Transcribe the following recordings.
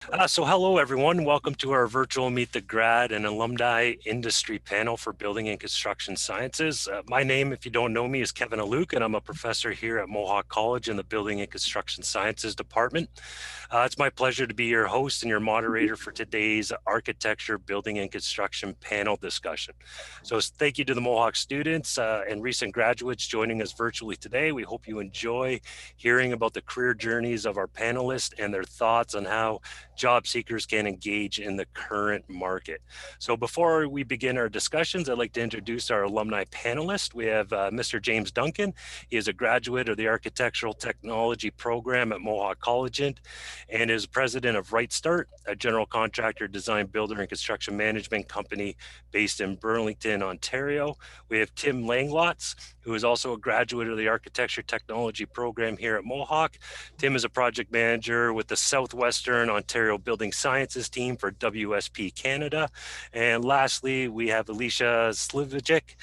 So hello everyone, welcome to our virtual Meet the Grad and Alumni Industry Panel for Building and Construction Sciences. My name, if you don't know me, is Kevin Aluk, and I'm a professor here at Mohawk College in the Building and Construction Sciences Department. It's my pleasure to be your host and your moderator for today's Architecture, Building and Construction panel discussion. So thank you to the Mohawk students and recent graduates joining us virtually today. We hope you enjoy hearing about the career journeys of our panelists and their thoughts on how job seekers can engage in the current market. So before we begin our discussions, I'd like to introduce our alumni panelists. We have Mr. James Duncan. He is a graduate of the Architectural Technology program at Mohawk College and is president of Right Start, a general contractor, design builder, and construction management company based in Burlington, Ontario. We have Tim Langlots, who is also a graduate of the Architecture Technology program here at Mohawk. Tim is a project manager with the Southwestern Ontario Building Sciences team for WSP Canada. And lastly, we have Alicia Sliverchick,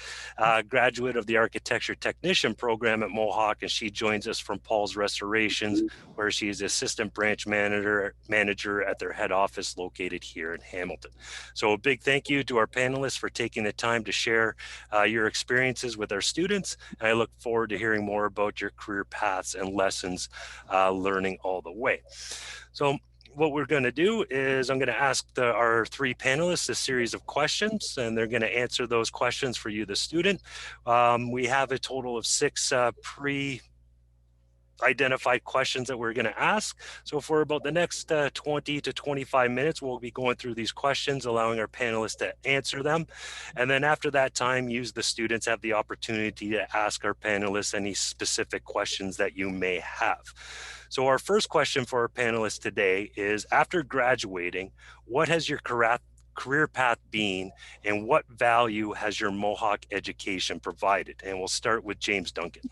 graduate of the Architecture Technician program at Mohawk, and she joins us from Paul's Restorations, where she is assistant branch manager at their head office located here in Hamilton. So a big thank you to our panelists for taking the time to share your experiences with our students. And I look forward to hearing more about your career paths and lessons learning all the way. So what we're going to do is I'm going to ask our three panelists a series of questions, and they're going to answer those questions for you, the student. We have a total of six identified questions that we're going to ask. So for about the next 20 to 25 minutes, we'll be going through these questions, allowing our panelists to answer them. And then after that time, the students have the opportunity to ask our panelists any specific questions that you may have. So our first question for our panelists today is, after graduating, what has your career path been, and what value has your Mohawk education provided? And we'll start with James Duncan.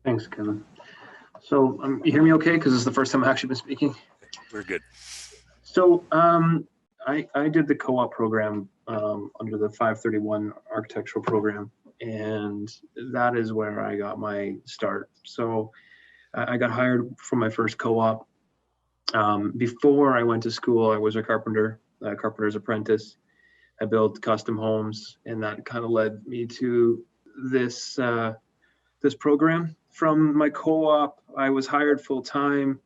Thanks, Kevin. So you hear me okay? Because this is the first time I've actually been speaking. We're good. So I did the co-op program under the 531 architectural program, and that is where I got my start. So I got hired for my first co-op. Before I went to school, I was a carpenter's apprentice. I built custom homes, and that kind of led me to this program. From my co-op, I was hired full-time.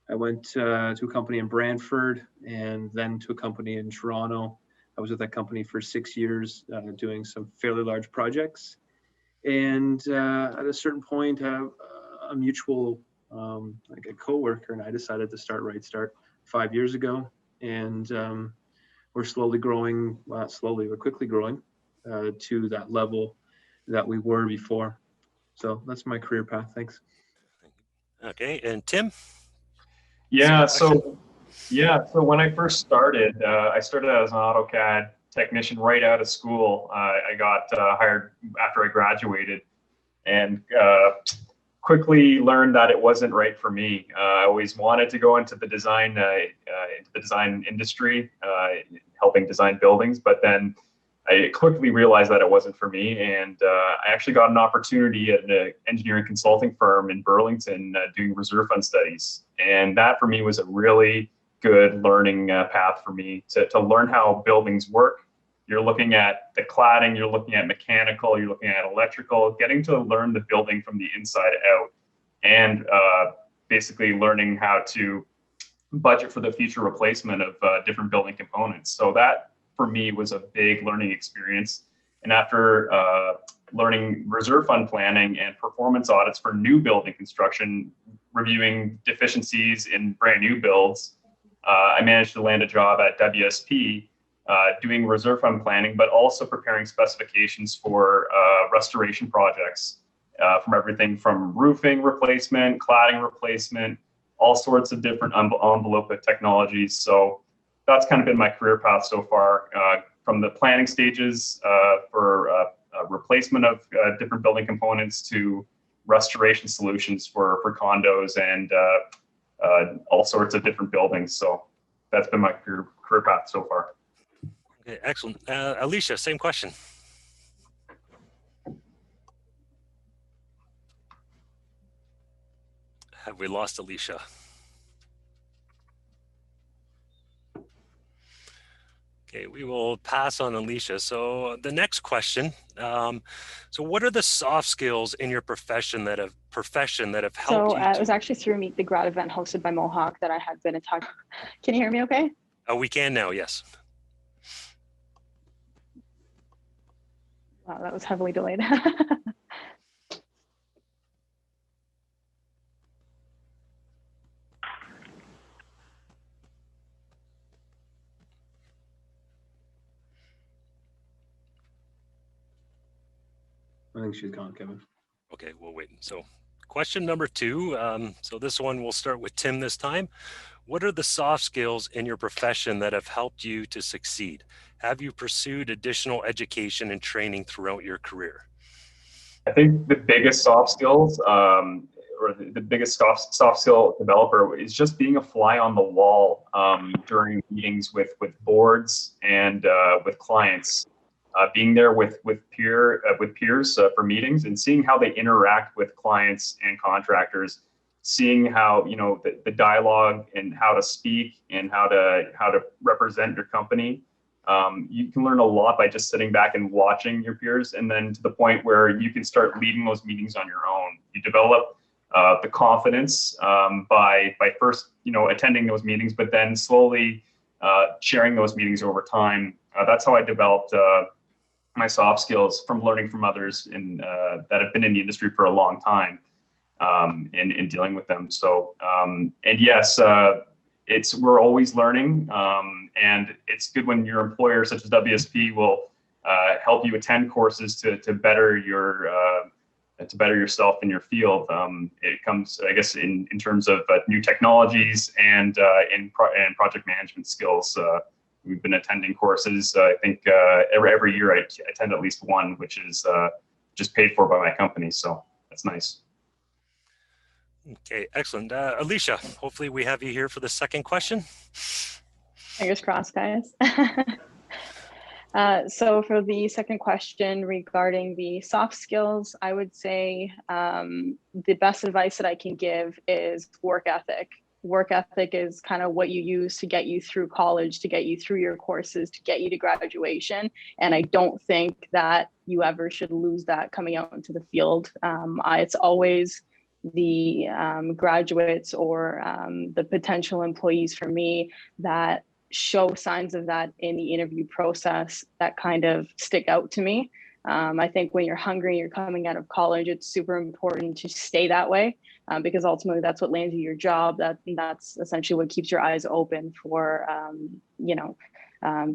I went to a company in Brantford and then to a company in Toronto. I was with that company for 6 years, doing some fairly large projects. And at a certain point, a mutual, like a coworker and I decided to start Right Start 5 years ago. And we're slowly growing, not slowly, but quickly growing to that level that we were before. So that's my career path. Thanks. Okay, and Tim? Yeah, so when I first started, I started as an AutoCAD technician right out of school. I got hired after I graduated, and quickly learned that it wasn't right for me. I always wanted to go into the design industry, helping design buildings, but then I quickly realized that it wasn't for me, and I actually got an opportunity at an engineering consulting firm in Burlington doing reserve fund studies, and that for me was a really good learning path for me to learn how buildings work. You're looking at the cladding, you're looking at mechanical, you're looking at electrical, getting to learn the building from the inside out, and basically learning how to budget for the future replacement of different building components. So that for me was a big learning experience. And after learning reserve fund planning and performance audits for new building construction, reviewing deficiencies in brand new builds, I managed to land a job at WSP doing reserve fund planning, but also preparing specifications for restoration projects, from everything from roofing replacement, cladding replacement, all sorts of different envelope technologies. So that's kind of been my career path so far, from the planning stages for replacement of different building components to restoration solutions for condos and all sorts of different buildings. So that's been my career path so far. Okay, excellent. Alicia, same question. Have we lost Alicia? Okay, we will pass on Alicia. So the next question, so what are the soft skills in your profession that have helped So you it to, was actually through Meet the Grad event hosted by Mohawk that I had been in touch. Can you hear me okay? we can now, yes. Wow, that was heavily delayed. I think she's gone, Kevin. Okay, we'll wait. So question number 2, so this one we'll start with Tim this time. What are the soft skills in your profession that have helped you to succeed? Have you pursued additional education and training throughout your career? I think the biggest soft skills, or the biggest soft skill developer, is just being a fly on the wall during meetings with boards and with clients. Being there with peers for meetings and seeing how they interact with clients and contractors, seeing how the dialogue and how to speak and how to represent your company. You can learn a lot by just sitting back and watching your peers, and then to the point where you can start leading those meetings on your own. You develop the confidence by first attending those meetings, but then slowly sharing those meetings over time. That's how I developed my soft skills from learning from others that have been in the industry for a long time, and dealing with them. So and yes, we're always learning, and it's good when your employer, such as WSP, will help you attend courses to better yourself in your field. It comes, I guess, in terms of new technologies and project management skills. We've been attending courses. I think every year I attend at least one, which is just paid for by my company. So that's nice. Okay, excellent. Alicia, hopefully we have you here for the second question. Fingers crossed, guys. So for the second question regarding the soft skills, I would say the best advice that I can give is work ethic. Work ethic is kind of what you use to get you through college, to get you through your courses, to get you to graduation. And I don't think that you ever should lose that coming out into the field. It's always the graduates or the potential employees for me that show signs of that in the interview process that kind of stick out to me. I think when you're hungry, you're coming out of college, it's super important to stay that way, because ultimately that's what lands you your job. That's essentially what keeps your eyes open for,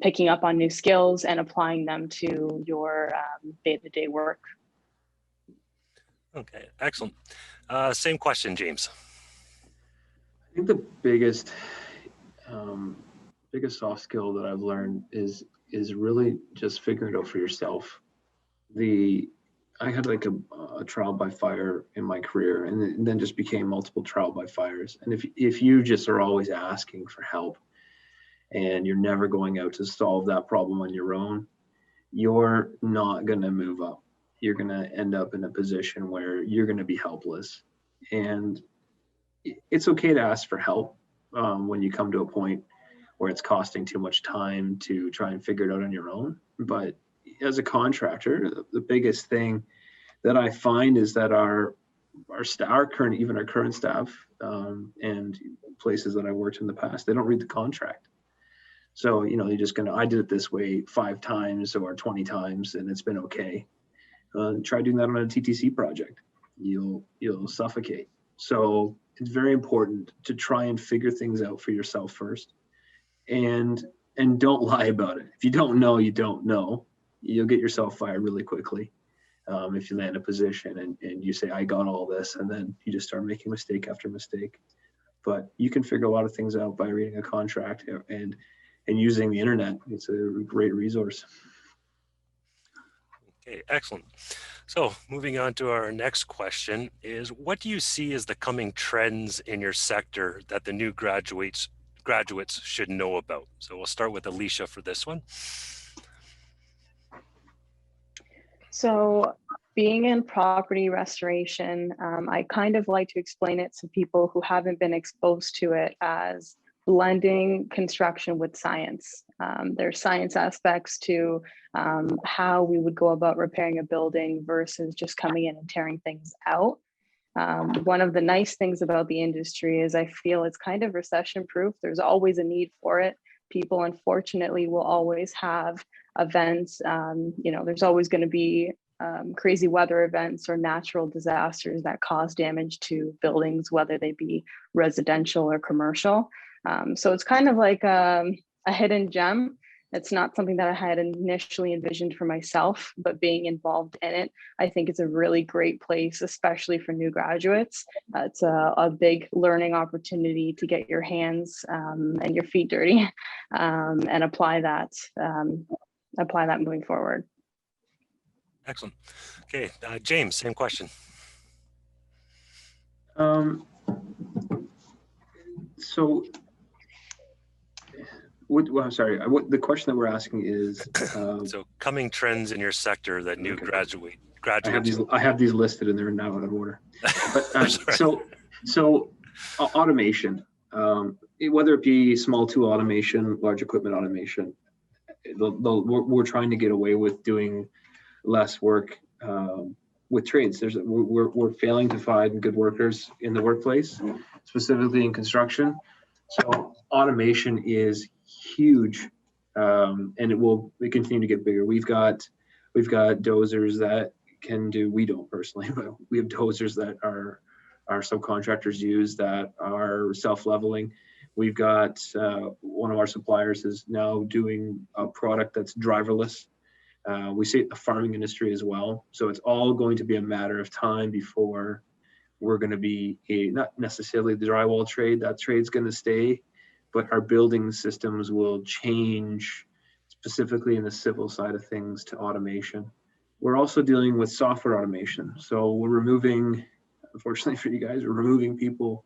picking up on new skills and applying them to your day-to-day work. Okay, excellent. Same question, James. I think the biggest soft skill that I've learned is really just figuring it out for yourself. I had like a trial by fire in my career, and then just became multiple trial by fires. And if you just are always asking for help and you're never going out to solve that problem on your own, you're not going to move up. You're going to end up in a position where you're going to be helpless. And it's okay to ask for help when you come to a point where it's costing too much time to try and figure it out on your own. But as a contractor, the biggest thing that I find is that our current staff and places that I worked in the past, they don't read the contract. So, they're just I did it this way 5 times or 20 times and it's been okay. Try doing that on a TTC project. You'll suffocate. So it's very important to try and figure things out for yourself first, and don't lie about it. If you don't know, you don't know. You'll get yourself fired really quickly if you land a position and you say, I got all this, and then you just start making mistake after mistake. But you can figure a lot of things out by reading a contract and using the internet. It's a great resource. Okay, excellent. So moving on to our next question is, what do you see as the coming trends in your sector that the new graduates should know about? So we'll start with Alicia for this one. So being in property restoration, I kind of like to explain it to people who haven't been exposed to it as blending construction with science. There's science aspects to how we would go about repairing a building versus just coming in and tearing things out. One of the nice things about the industry is I feel it's kind of recession proof. There's always a need for it. People, unfortunately, will always have events. There's always going to be crazy weather events or natural disasters that cause damage to buildings, whether they be residential or commercial. So it's kind of like a hidden gem. It's not something that I had initially envisioned for myself, but being involved in it, I think it's a really great place, especially for new graduates. It's a big learning opportunity to get your hands and your feet dirty and apply that moving forward. Excellent. Okay, James, same question. So, I'm sorry. The question that we're asking is. So, coming trends in your sector that new graduates. I have these listed, and they're now out of order. But so automation, whether it be small tool automation, large equipment automation, we're trying to get away with doing less work with trades. We're failing to find good workers in the workplace, specifically in construction. So automation is huge, and it will continue to get bigger. We've got dozers that can do. We don't personally, but we have dozers that our subcontractors use that are self-leveling. We've got one of our suppliers is now doing a product that's driverless. We see it in the farming industry as well. So it's all going to be a matter of time before we're going to be not necessarily the drywall trade. That trade's going to stay, but our building systems will change, specifically in the civil side of things, to automation. We're also dealing with software automation. So we're removing, unfortunately for you guys, we're removing people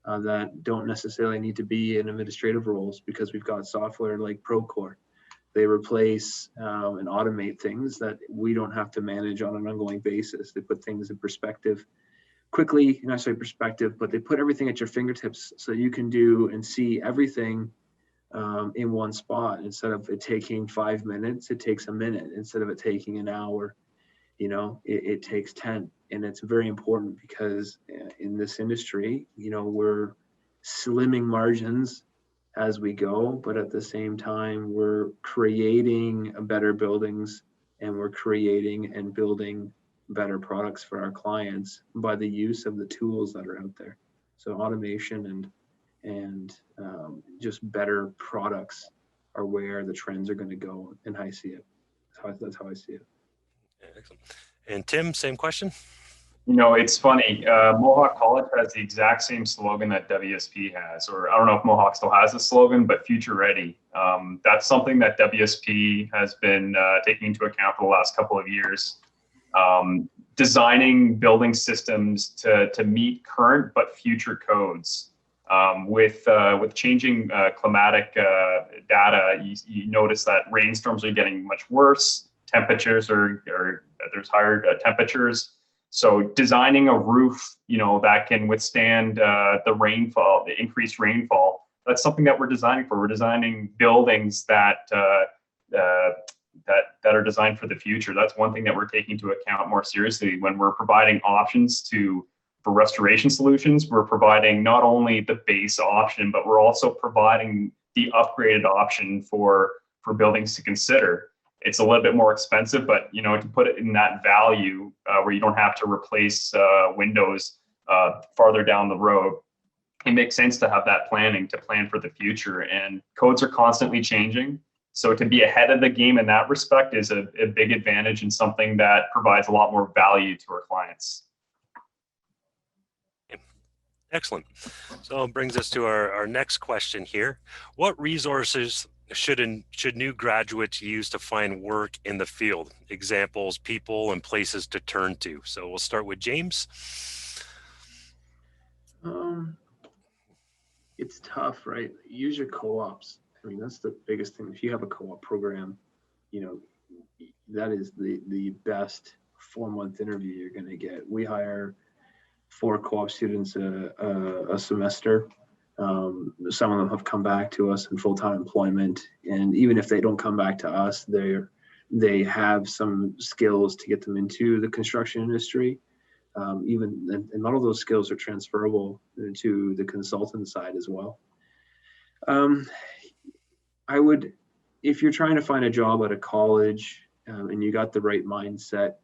that don't necessarily need to be in administrative roles because we've got software like Procore. They replace and automate things that we don't have to manage on an ongoing basis. They put things in perspective quickly, not necessarily perspective, but they put everything at your fingertips so you can do and see everything in one spot. Instead of it taking 5 minutes, it takes a minute. Instead of it taking an hour, it takes 10. And it's very important because in this industry, we're slimming margins as we go, but at the same time, we're creating better buildings and we're creating and building better products for our clients by the use of the tools that are out there. So automation and just better products are where the trends are going to go, and I see it. That's how I see it. Yeah, excellent. And Tim, same question. It's funny. Mohawk College has the exact same slogan that WSP has, or I don't know if Mohawk still has a slogan, but future ready. That's something that WSP has been taking into account for the last couple of years. Designing building systems to meet current but future codes. With changing climatic data, you notice that rainstorms are getting much worse. Temperatures there's higher temperatures. So designing a roof, that can withstand the rainfall, the increased rainfall. That's something that we're designing for. We're designing buildings that are designed for the future. That's one thing that we're taking into account more seriously when we're providing options for restoration solutions. We're providing not only the base option, but we're also providing the upgraded option for buildings to consider. It's a little bit more expensive, but to put it in that value where you don't have to replace windows farther down the road, it makes sense to have that planning to plan for the future. And codes are constantly changing. So to be ahead of the game in that respect is a big advantage and something that provides a lot more value to our clients. Excellent. So it brings us to our next question here. What resources should new graduates use to find work in the field? Examples, people, and places to turn to. So we'll start with James. It's tough, right? Use your co-ops. I mean, that's the biggest thing. If you have a co-op program, that is the best 4-month interview you're going to get. We hire 4 co-op students a semester. Some of them have come back to us in full-time employment, and even if they don't come back to us, they have some skills to get them into the construction industry. And a lot of those skills are transferable to the consultant side as well. I would, if you're trying to find a job at a college and you got the right mindset,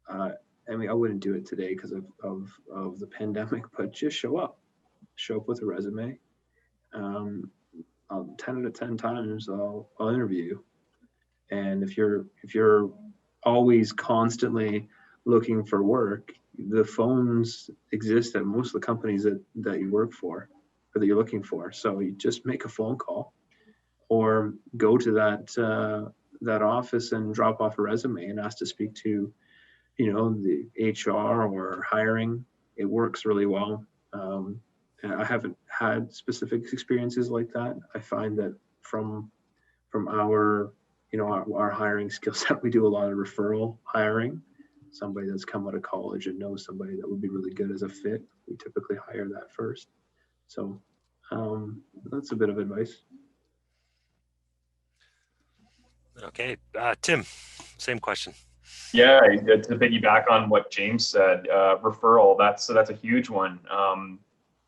I mean, I wouldn't do it today because of the pandemic, but just show up with a resume. 10 out of 10 times I'll interview you. And if you're always constantly looking for work, the phones exist at most of the companies that you work for or that you're looking for. So you just make a phone call or go to that office and drop off a resume and ask to speak to, the HR or hiring. It works really well. And I haven't had specific experiences like that. I find that from our hiring skill set, we do a lot of referral hiring. Somebody that's come out of college and knows somebody that would be really good as a fit, we typically hire that first. So that's a bit of advice. Okay, Tim, same question. Yeah, to piggyback on what James said, referral, that's a huge one.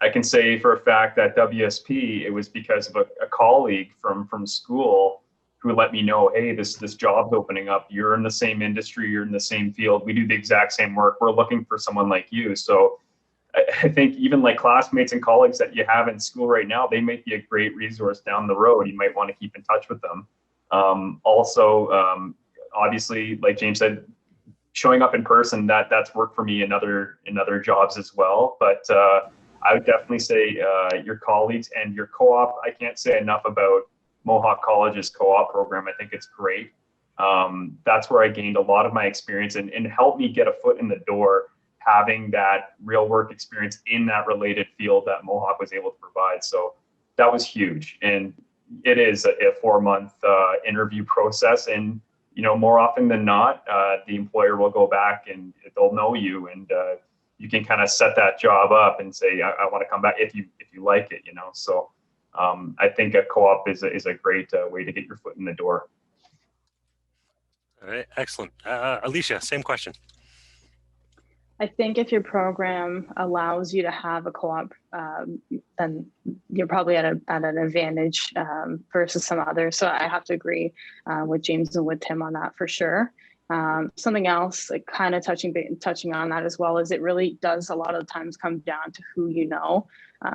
I can say for a fact that WSP, it was because of a colleague from school who let me know, hey, this job's opening up. You're in the same industry, you're in the same field. We do the exact same work. We're looking for someone like you. So I think even like classmates and colleagues that you have in school right now, they might be a great resource down the road. You might want to keep in touch with them. Obviously, like James said, showing up in person, that's worked for me in other jobs as well. But I would definitely say your colleagues and your co-op. I can't say enough about Mohawk College's co-op program. I think it's great. That's where I gained a lot of my experience and helped me get a foot in the door, having that real work experience in that related field that Mohawk was able to provide. So that was huge. And it is a 4-month interview process. And, more often than not, the employer will go back and they'll know you, and you can kind of set that job up and say, I want to come back if you like it, So I think a co-op is a great way to get your foot in the door. All right, excellent. Alicia, same question. I think if your program allows you to have a co-op, then you're probably at an advantage versus some others. So I have to agree with James and with Tim on that for sure. Something else, like kind of touching on that as well, is it really does a lot of the times come down to who you know.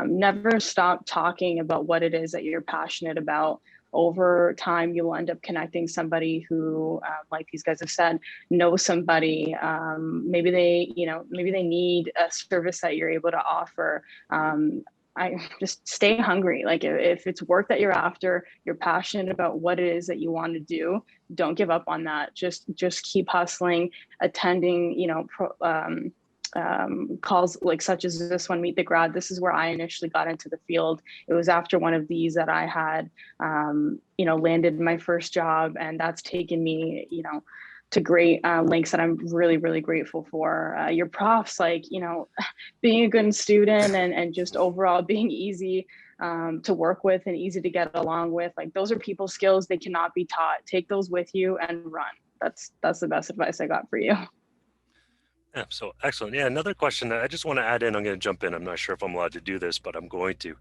Never stop talking about what it is that you're passionate about. Over time, you'll end up connecting somebody who, like these guys have said, knows somebody. Maybe they need a service that you're able to offer. I just stay hungry. Like if it's work that you're after, you're passionate about what it is that you want to do, don't give up on that. Just keep hustling, attending, calls like such as this one, Meet the Grad. This is where I initially got into the field. It was after one of these that I had, landed my first job, and that's taken me, to great lengths that I'm really, really grateful for. Your profs, being a good student and just overall being easy to work with and easy to get along with. Like those are people skills. They cannot be taught. Take those with you and run. That's the best advice I got for you. Yeah, so excellent. Yeah, another question that I just want to add in. I'm going to jump in. I'm not sure if I'm allowed to do this, but I'm going to.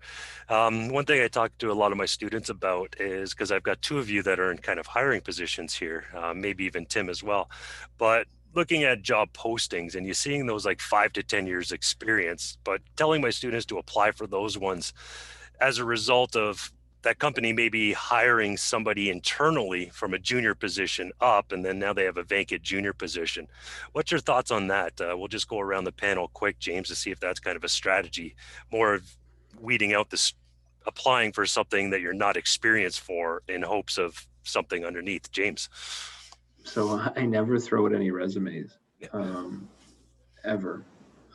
One thing I talk to a lot of my students about is, because I've got 2 of you that are in kind of hiring positions here, maybe even Tim as well, but looking at job postings and you're seeing those like 5 to 10 years experience, but telling my students to apply for those ones as a result of that company may be hiring somebody internally from a junior position up, and then now they have a vacant junior position. What's your thoughts on that? We'll just go around the panel quick, James, to see if that's kind of a strategy, more of weeding out this, applying for something that you're not experienced for in hopes of something underneath. James. So I never throw out any resumes, ever.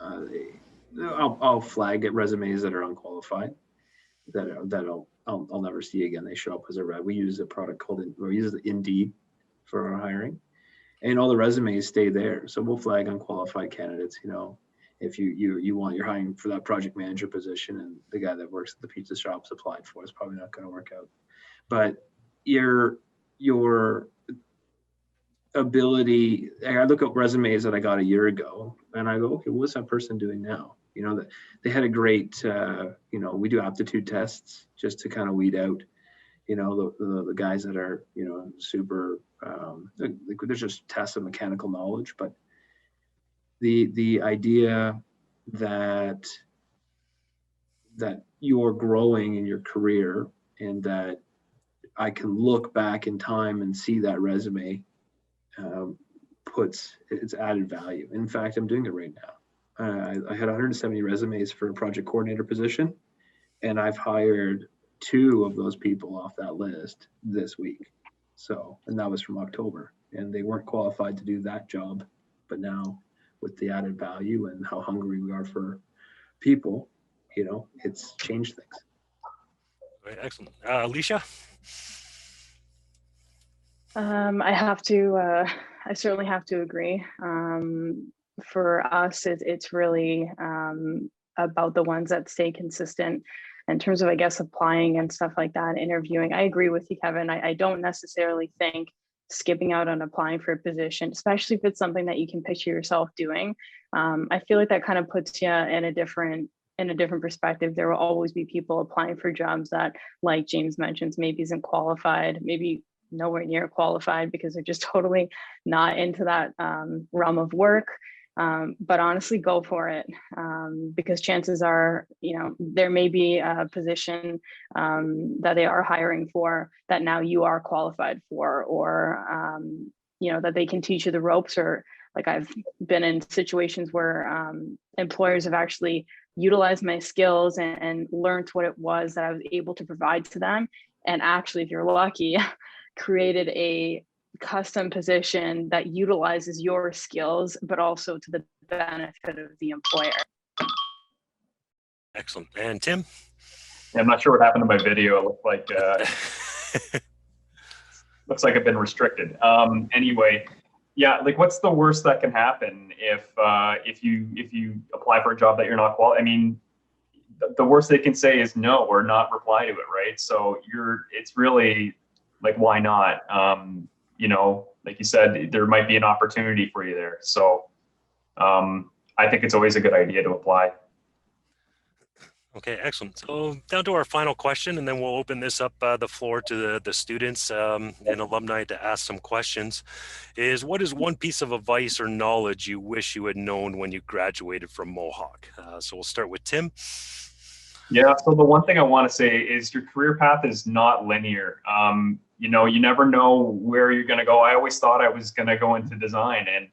I'll flag at resumes that are unqualified, that I'll never see again. They show up as a red. We use a product called Indeed for our hiring, and all the resumes stay there. So we'll flag unqualified candidates. if you want, you're hiring for that project manager position, and the guy that works at the pizza shop's applied for, is probably not going to work out. But your ability, I look at resumes that I got a year ago, and I go, okay, what's that person doing now? You know, that they had a great, you know, we do aptitude tests just to kind of weed out, you know, the guys that are, you know, super, there's just tests of mechanical knowledge, but the idea that you're growing in your career, and that I can look back in time and see that resume, puts its added value. In fact, I'm doing it right now. I had 170 resumes for a project coordinator position, and I've hired 2 of those people off that list this week. So, and that was from October, and they weren't qualified to do that job, but now with the added value and how hungry we are for people, you know, it's changed things. Right, excellent. Alicia? I certainly have to agree. For us, it's really about the ones that stay consistent in terms of, I guess, applying and stuff like that, interviewing. I agree with you, Kevin. I don't necessarily think skipping out on applying for a position, especially if it's something that you can picture yourself doing. I feel like that kind of puts you in a different perspective. There will always be people applying for jobs that, like James mentions, maybe isn't qualified, maybe nowhere near qualified because they're just totally not into that realm of work. But honestly, go for it, because chances are, you know, there may be a position that they are hiring for that now you are qualified for, or, you know, that they can teach you the ropes. Or like, I've been in situations where employers have actually utilized my skills and learned what it was that I was able to provide to them. And actually, if you're lucky, created a custom position that utilizes your skills, but also to the benefit of the employer. Excellent. And Tim? I'm not sure what happened to my video. It looked like looks like I've been restricted. Anyway, yeah, like, what's the worst that can happen if you apply for a job that you're not qualified? I mean, the worst they can say is no or not reply to it, right? So it's really like, why not? You know, like you said, there might be an opportunity for you there. So I think it's always a good idea to apply. Okay, excellent. So down to our final question, and then we'll open this up the floor to the students and alumni to ask some questions, is what is one piece of advice or knowledge you wish you had known when you graduated from Mohawk? So we'll start with Tim. Yeah, so the one thing I want to say is your career path is not linear. You know, you never know where you're going to go. I always thought I was going to go into design, and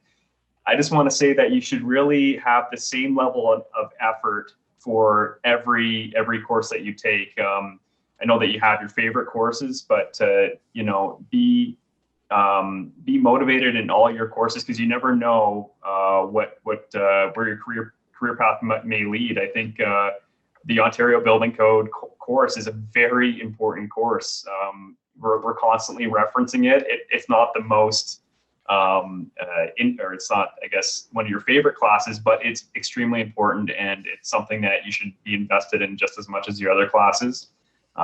I just want to say that you should really have the same level of effort for every course that you take. I know that you have your favorite courses, but you know, be motivated in all your courses, because you never know where your career path may lead. I think the Ontario Building Code course is a very important course. We're constantly referencing it. It's not the most or it's not, I guess, one of your favorite classes, but it's extremely important, and it's something that you should be invested in just as much as your other classes,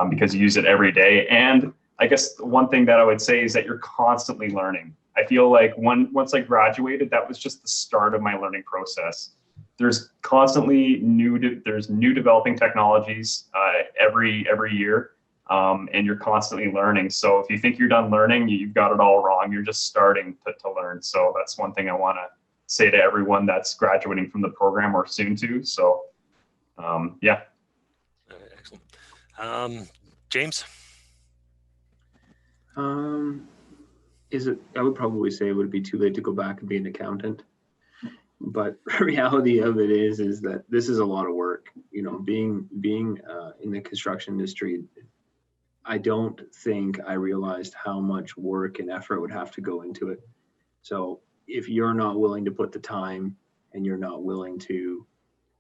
because you use it every day. And I guess one thing that I would say is that you're constantly learning. I feel like once I graduated, that was just the start of my learning process. There's constantly new developing technologies every year. And you're constantly learning. So if you think you're done learning, you've got it all wrong. You're just starting to learn. So that's one thing I want to say to everyone that's graduating from the program or soon to. So yeah. Excellent. James? I would probably say it would be too late to go back and be an accountant. But the reality of it is that this is a lot of work. You know, being in the construction industry, I don't think I realized how much work and effort would have to go into it. So if you're not willing to put the time, and you're not willing to,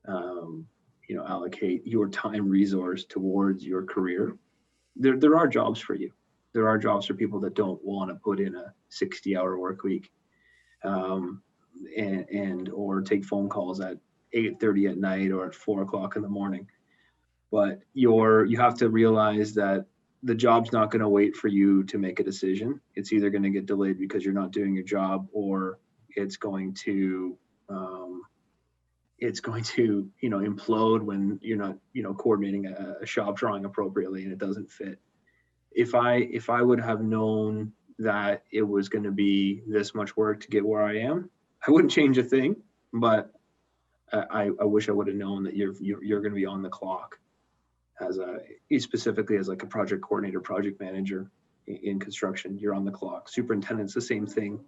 you know, allocate your time resource towards your career, there are jobs for you. There are jobs for people that don't want to put in a 60-hour work week, and or take phone calls at 8:30 at night or at 4 o'clock in the morning. But you have to realize that the job's not going to wait for you to make a decision. It's either going to get delayed because you're not doing your job, or it's going to implode when you're not coordinating a shop drawing appropriately and it doesn't fit. If I would have known that it was going to be this much work to get where I am, I wouldn't change a thing. But I wish I would have known that you're going to be on the clock specifically as like a project coordinator, project manager in construction. You're on the clock. Superintendent's the same thing.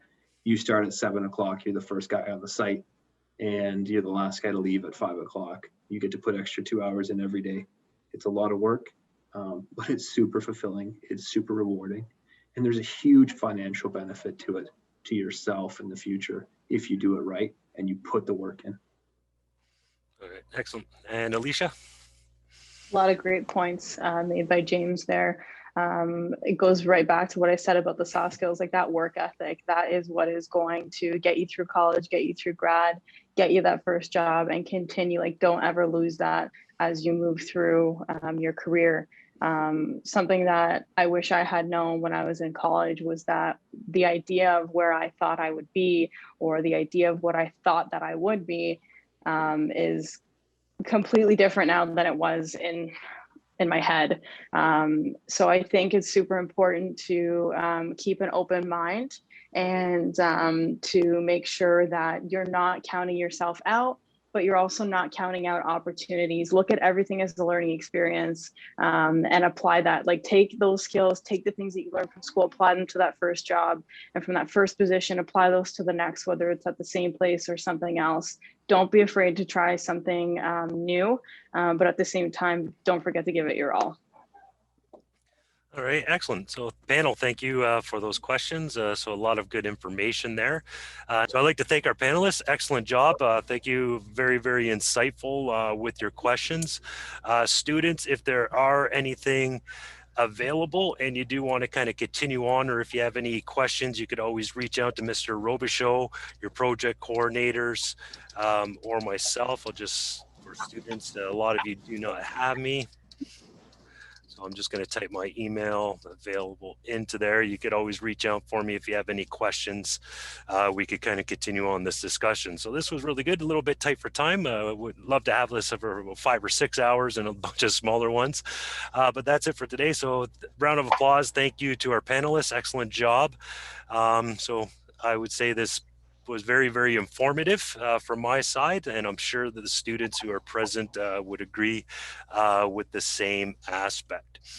You start at 7 o'clock. You're the first guy on the site, and you're the last guy to leave at 5 o'clock. You get to put extra 2 hours in every day. It's a lot of work, but it's super fulfilling. It's super rewarding, and there's a huge financial benefit to it, to yourself in the future, if you do it right and you put the work in. All right, excellent. And Alicia? A lot of great points made by James there. It goes right back to what I said about the soft skills, like that work ethic. That is what is going to get you through college, get you through grad, get you that first job, and continue. Like, don't ever lose that as you move through your career. Something that I wish I had known when I was in college was that the idea of where I thought I would be, or the idea of what I thought that I would be, is completely different now than it was in my head. So I think it's super important to keep an open mind, and to make sure that you're not counting yourself out, but you're also not counting out opportunities. Look at everything as a learning experience, and apply that. Like, take those skills, take the things that you learned from school, apply them to that first job, and from that first position, apply those to the next, whether it's at the same place or something else. Don't be afraid to try something new, but at the same time, don't forget to give it your all. All right, excellent. So panel, thank you for those questions. So a lot of good information there. So I'd like to thank our panelists. Excellent job. Thank you. Very, very insightful with your questions. Students, if there are anything available and you do want to kind of continue on, or if you have any questions, you could always reach out to Mr. Robichaud, your project coordinators, or myself. For students, a lot of you do not have me. So I'm just going to type my email available into there. You could always reach out for me if you have any questions. We could kind of continue on this discussion. So this was really good, a little bit tight for time. Would love to have this for 5 or 6 hours and a bunch of smaller ones. But that's it for today. So round of applause. Thank you to our panelists. Excellent job. So I would say this was very, very informative from my side, and I'm sure that the students who are present would agree with the same aspect.